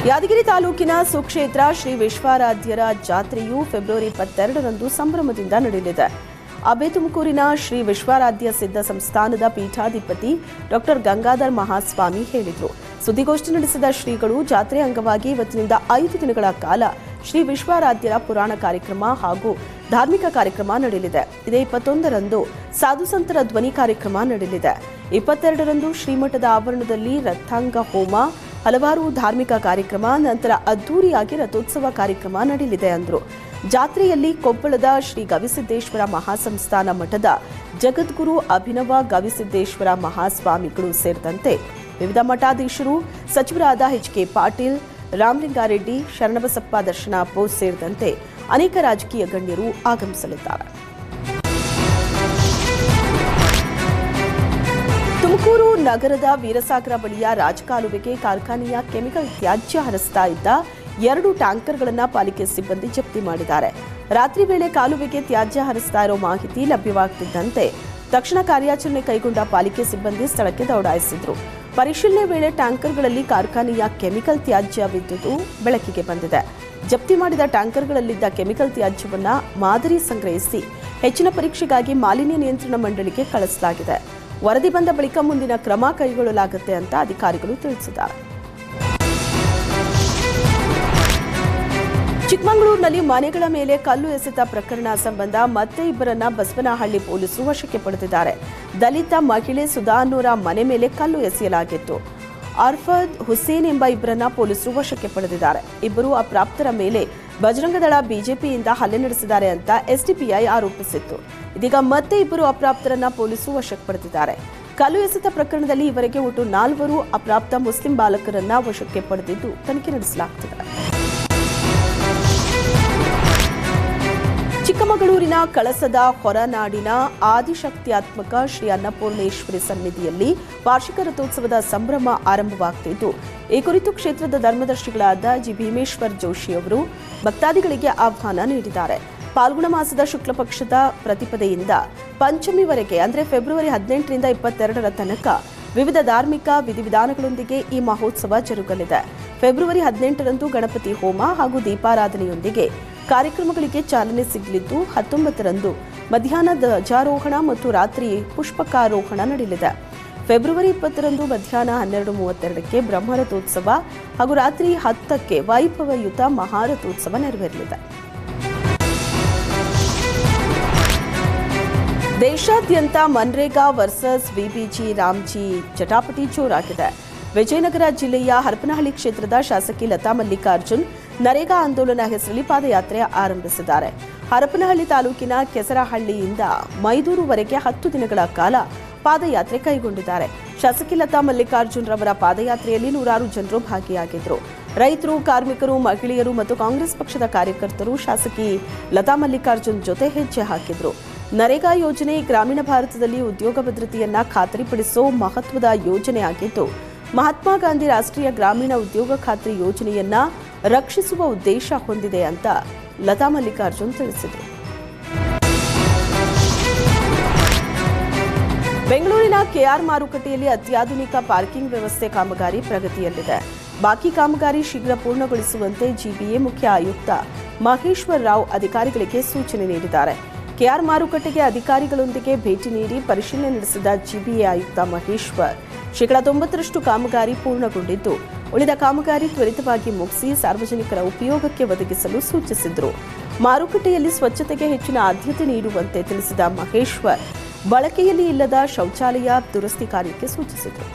ಯಾದಗಿರಿ ತಾಲೂಕಿನ ಸುಕ್ಷೇತ್ರ ಶ್ರೀ ವಿಶ್ವಾರಾಧ್ಯರ ಜಾತ್ರೆಯು ಫೆಬ್ರವರಿ 22ರಂದು ಸಂಭ್ರಮದಿಂದ ನಡೆಯಲಿದೆ. ಅಬೆ ತುಮಕೂರಿನ ಶ್ರೀ ವಿಶ್ವಾರಾಧ್ಯ ಸಿದ್ಧ ಸಂಸ್ಥಾನದ ಪೀಠಾಧಿಪತಿ ಡಾಕ್ಟರ್ ಗಂಗಾಧರ್ ಮಹಾಸ್ವಾಮಿ ಹೇಳಿದರು. ಸುದ್ದಿಗೋಷ್ಠಿ ನಡೆಸಿದ ಶ್ರೀಗಳು ಜಾತ್ರೆ ಅಂಗವಾಗಿ ಇವತ್ತಿನಿಂದ 5 ದಿನಗಳ ಕಾಲ ಶ್ರೀ ವಿಶ್ವಾರಾಧ್ಯರ ಪುರಾಣ ಕಾರ್ಯಕ್ರಮ ಹಾಗೂ ಧಾರ್ಮಿಕ ಕಾರ್ಯಕ್ರಮ ನಡೆಯಲಿದೆ. ಇದೇ 21ರಂದು ಸಾಧು ಸಂತರ ಧ್ವನಿ ಕಾರ್ಯಕ್ರಮ ನಡೆಯಲಿದೆ. 22ರಂದು ಶ್ರೀಮಠದ ಆವರಣದಲ್ಲಿ ರಥಾಂಗ ಹೋಮ, ಹಲವಾರು ಧಾರ್ಮಿಕ ಕಾರ್ಯಕ್ರಮ, ನಂತರ ಅದ್ದೂರಿಯಾಗಿ ರಥೋತ್ಸವ ಕಾರ್ಯಕ್ರಮ ನಡೆಯಲಿದೆ ಎಂದರು. ಜಾತ್ರೆಯಲ್ಲಿ ಕೊಪ್ಪಳದ ಶ್ರೀ ಗವಿಸಿದ್ದೇಶ್ವರ ಮಹಾಸಂಸ್ಥಾನ ಮಠದ ಜಗದ್ಗುರು ಅಭಿನವ ಗವಿಸಿದ್ದೇಶ್ವರ ಮಹಾಸ್ವಾಮಿಗಳು ಸೇರಿದಂತೆ ವಿವಿಧ ಮಠಾಧೀಶರು, ಸಚಿವರಾದ ಎಚ್.ಕೆ. ಪಾಟೀಲ್, ರಾಮಲಿಂಗಾರೆಡ್ಡಿ, ಶರಣಬಸಪ್ಪ ದರ್ಶನ ಬೋಸ್ ಸೇರಿದಂತೆ ಅನೇಕ ರಾಜಕೀಯ ಗಣ್ಯರು ಆಗಮಿಸಲಿದ್ದಾರೆ. ತುಮಕೂರು ನಗರದ ವೀರಸಾಗರ ಬಳಿಯ ರಾಜಕಾಲುವೆಗೆ ಕಾರ್ಖಾನೆಯ ಕೆಮಿಕಲ್ ತ್ಯಾಜ್ಯ ಹರಿಸ್ತಾ ಇದ್ದ 2 ಟ್ಯಾಂಕರ್ಗಳನ್ನು ಪಾಲಿಕೆ ಸಿಬ್ಬಂದಿ ಜಪ್ತಿ ಮಾಡಿದ್ದಾರೆ. ರಾತ್ರಿ ವೇಳೆ ಕಾಲುವೆಗೆ ತ್ಯಾಜ್ಯ ಹರಿಸ್ತಾ ಇರೋ ಮಾಹಿತಿ ಲಭ್ಯವಾಗುತ್ತಿದ್ದಂತೆ ತಕ್ಷಣ ಕಾರ್ಯಾಚರಣೆ ಕೈಗೊಂಡ ಪಾಲಿಕೆ ಸಿಬ್ಬಂದಿ ಸ್ಥಳಕ್ಕೆ ದೌಡಾಯಿಸಿದ್ರು. ಪರಿಶೀಲನೆ ವೇಳೆ ಟ್ಯಾಂಕರ್ಗಳಲ್ಲಿ ಕಾರ್ಖಾನೆಯ ಕೆಮಿಕಲ್ ತ್ಯಾಜ್ಯವಿದ್ದುದು ಬೆಳಕಿಗೆ ಬಂದಿದೆ. ಜಪ್ತಿ ಮಾಡಿದ ಟ್ಯಾಂಕರ್ಗಳಲ್ಲಿದ್ದ ಕೆಮಿಕಲ್ ತ್ಯಾಜ್ಯವನ್ನು ಮಾದರಿ ಸಂಗ್ರಹಿಸಿ ಹೆಚ್ಚಿನ ಪರೀಕ್ಷೆಗಾಗಿ ಮಾಲಿನ್ಯ ನಿಯಂತ್ರಣ ಮಂಡಳಿಗೆ ಕಳಿಸಲಾಗಿದೆ. ವರದಿ ಬಂದ ಬಳಿಕ ಮುಂದಿನ ಕ್ರಮ ಕೈಗೊಳ್ಳಲಾಗುತ್ತೆ ಅಂತ ಅಧಿಕಾರಿಗಳು ತಿಳಿಸಿದ್ದಾರೆ. ಚಿಕ್ಕಮಗಳೂರಿನಲ್ಲಿ ಮನೆಗಳ ಮೇಲೆ ಕಲ್ಲು ಎಸೆತ ಪ್ರಕರಣ ಸಂಬಂಧ ಮತ್ತೆ ಇಬ್ಬರನ್ನ ಬಸವನಹಳ್ಳಿ ಪೊಲೀಸರು ವಶಕ್ಕೆ ಪಡೆದಿದ್ದಾರೆ. ದಲಿತ ಮಹಿಳೆ ಸುಧಾ ಅನ್ನೋರ ಮನೆ ಮೇಲೆ ಕಲ್ಲು ಎಸೆಯಲಾಗಿತ್ತು. ಅರ್ಫದ್ ಹುಸೇನ್ ಎಂಬ ಇಬ್ಬರನ್ನ ಪೊಲೀಸರು ವಶಕ್ಕೆ ಪಡೆದಿದ್ದಾರೆ. ಇಬ್ಬರು ಅಪ್ರಾಪ್ತರ ಮೇಲೆ ಬಜರಂಗದಳ ಬಿಜೆಪಿಯಿಂದ ಹಲ್ಲೆ ನಡೆಸಿದ್ದಾರೆ ಅಂತ ಎಸ್ಡಿಪಿಐ ಆರೋಪಿಸಿತ್ತು. ಇದೀಗ ಮತ್ತೆ ಇಬ್ಬರು ಅಪ್ರಾಪ್ತರನ್ನ ಪೊಲೀಸರು ವಶಕ್ಕೆ ಪಡೆದಿದ್ದಾರೆ. ಕಲ್ಲು ಎಸೆತ ಪ್ರಕರಣದಲ್ಲಿ ಇವರೆಗೆ ಒಟ್ಟು 4 ಅಪ್ರಾಪ್ತ ಮುಸ್ಲಿಂ ಬಾಲಕರನ್ನ ವಶಕ್ಕೆ ಪಡೆದಿದ್ದು ತನಿಖೆ ನಡೆಸಲಾಗುತ್ತಿದೆ. ಚಿಕ್ಕಮಗಳೂರಿನ ಕಳಸದ ಹೊರನಾಡಿನ ಆದಿಶಕ್ತ್ಯಾತ್ಮಕ ಶ್ರೀ ಅನ್ನಪೂರ್ಣೇಶ್ವರಿ ಸನ್ನಿಧಿಯಲ್ಲಿ ವಾರ್ಷಿಕ ರಥೋತ್ಸವದ ಸಂಭ್ರಮ ಆರಂಭವಾಗುತ್ತಿದ್ದು, ಈ ಕುರಿತು ಕ್ಷೇತ್ರದ ಧರ್ಮದರ್ಶಿಗಳಾದ ಜಿ ಭೀಮೇಶ್ವರ್ ಜೋಶಿ ಅವರು ಭಕ್ತಾದಿಗಳಿಗೆ ಆಹ್ವಾನ ನೀಡಿದ್ದಾರೆ. ಪಾಲ್ಗುಣ ಮಾಸದ ಶುಕ್ಲ ಪಕ್ಷದ ಪ್ರತಿಪದೆಯಿಂದ ಪಂಚಮಿವರೆಗೆ ಅಂದರೆ ಫೆಬ್ರವರಿ 18ರಿಂದ 22ರ ತನಕ ವಿವಿಧ ಧಾರ್ಮಿಕ ವಿಧಿವಿಧಾನಗಳೊಂದಿಗೆ ಈ ಮಹೋತ್ಸವ ಜರುಗಲಿದೆ. ಫೆಬ್ರವರಿ 18ರಂದು ಗಣಪತಿ ಹೋಮ ಹಾಗೂ ದೀಪಾರಾಧನೆಯೊಂದಿಗೆ ಕಾರ್ಯಕ್ರಮಗಳಿಗೆ ಚಾಲನೆ ಸಿಗಲಿದ್ದು, 19ರಂದು ಮಧ್ಯಾಹ್ನ ಧ್ವಜಾರೋಹಣ ಮತ್ತು ರಾತ್ರಿ ಪುಷ್ಪಕಾರೋಹಣ ನಡೆಯಲಿದೆ. ಫೆಬ್ರವರಿ 20ರಂದು ಮಧ್ಯಾಹ್ನ 12:32ಕ್ಕೆ ಬ್ರಹ್ಮರಥೋತ್ಸವ ಹಾಗೂ ರಾತ್ರಿ 10ಕ್ಕೆ ವೈಭವಯುತ ಮಹಾರಥೋತ್ಸವ ನೆರವೇರಲಿದೆ. ದೇಶಾದ್ಯಂತ ಮನ್ರೇಗಾ ವರ್ಸಸ್ ವಿಬಿಜಿ ರಾಮ್ಜಿ ಜಟಾಪಟಿ ಜೋರಾಗಿದೆ. ವಿಜಯನಗರ ಜಿಲ್ಲೆಯ ಹರಪನಹಳ್ಳಿ ಕ್ಷೇತ್ರದ ಶಾಸಕಿ ಲತಾ ಮಲ್ಲಿಕಾರ್ಜುನ್ ನರೇಗಾ ಆಂದೋಲನ ಹೆಸರಲ್ಲಿ ಪಾದಯಾತ್ರೆ ಆರಂಭಿಸಿದ್ದಾರೆ. ಹರಪನಹಳ್ಳಿ ತಾಲೂಕಿನ ಕೆಸರಹಳ್ಳಿಯಿಂದ ಮೈದೂರುವರೆಗೆ 10 ದಿನಗಳ ಕಾಲ ಪಾದಯಾತ್ರೆ ಕೈಗೊಂಡಿದ್ದಾರೆ. ಶಾಸಕಿ ಲತಾ ಮಲ್ಲಿಕಾರ್ಜುನ್ ರವರ ಪಾದಯಾತ್ರೆಯಲ್ಲಿ ನೂರಾರು ಜನರು ಭಾಗಿಯಾಗಿದ್ದರು. ರೈತರು, ಕಾರ್ಮಿಕರು, ಮಹಿಳೆಯರು ಮತ್ತು ಕಾಂಗ್ರೆಸ್ ಪಕ್ಷದ ಕಾರ್ಯಕರ್ತರು ಶಾಸಕಿ ಲತಾ ಮಲ್ಲಿಕಾರ್ಜುನ್ ಜೊತೆ ಹೆಜ್ಜೆ ಹಾಕಿದ್ರು. ನರೇಗಾ ಯೋಜನೆ ಗ್ರಾಮೀಣ ಭಾರತದಲ್ಲಿ ಉದ್ಯೋಗ ಭದ್ರತೆಯನ್ನ ಖಾತರಿಪಡಿಸೋ ಮಹತ್ವದ ಯೋಜನೆಯಾಗಿದ್ದು, ಮಹಾತ್ಮ ಗಾಂಧಿ ರಾಷ್ಟ್ರೀಯ ಗ್ರಾಮೀಣ ಉದ್ಯೋಗ ಖಾತ್ರಿ ಯೋಜನೆಯನ್ನ ರಕ್ಷಿಸುವ ಉದ್ದೇಶ ಹೊಂದಿದೆ ಅಂತ ಲತಾ ಮಲ್ಲಿಕಾರ್ಜುನ್ ತಿಳಿಸಿದರು. ಬೆಂಗಳೂರಿನ ಕೆಆರ್ ಮಾರುಕಟ್ಟೆಯಲ್ಲಿ ಅತ್ಯಾಧುನಿಕ ಪಾರ್ಕಿಂಗ್ ವ್ಯವಸ್ಥೆ ಕಾಮಗಾರಿ ಪ್ರಗತಿಯಲ್ಲಿದೆ. ಬಾಕಿ ಕಾಮಗಾರಿ ಶೀಘ್ರ ಪೂರ್ಣಗೊಳಿಸುವಂತೆ ಜಿಬಿಎ ಮುಖ್ಯ ಆಯುಕ್ತ ಮಹೇಶ್ವರ್ ರಾವ್ ಅಧಿಕಾರಿಗಳಿಗೆ ಸೂಚನೆ ನೀಡಿದ್ದಾರೆ. ಕೆಆರ್ ಮಾರುಕಟ್ಟೆಗೆ ಅಧಿಕಾರಿಗಳೊಂದಿಗೆ ಭೇಟಿ ನೀಡಿ ಪರಿಶೀಲನೆ ನಡೆಸಿದ ಜಿಬಿಎ ಆಯುಕ್ತ ಮಹೇಶ್ವರ್ 90% ಕಾಮಗಾರಿ ಪೂರ್ಣಗೊಂಡಿದ್ದು, ಉಳಿದ ಕಾಮಗಾರಿ ತ್ವರಿತವಾಗಿ ಮುಗಿಸಿ ಸಾರ್ವಜನಿಕರ ಉಪಯೋಗಕ್ಕೆ ಒದಗಿಸಲು ಸೂಚಿಸಿದರು. ಮಾರುಕಟ್ಟೆಯಲ್ಲಿ ಸ್ವಚ್ಛತೆಗೆ ಹೆಚ್ಚಿನ ಆದ್ಯತೆ ನೀಡುವಂತೆ ತಿಳಿಸಿದ ಮಹೇಶ್ವರ್ ಬಳಕೆಯಲ್ಲಿ ಇಲ್ಲದ ಶೌಚಾಲಯ ದುರಸ್ತಿ ಕಾರ್ಯಕ್ಕೆ ಸೂಚಿಸಿದರು.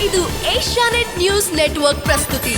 ಇದು ಏಷ್ಯಾನೆಟ್ ನ್ಯೂಸ್ ನೆಟ್ವರ್ಕ್ ಪ್ರಸ್ತುತಿ.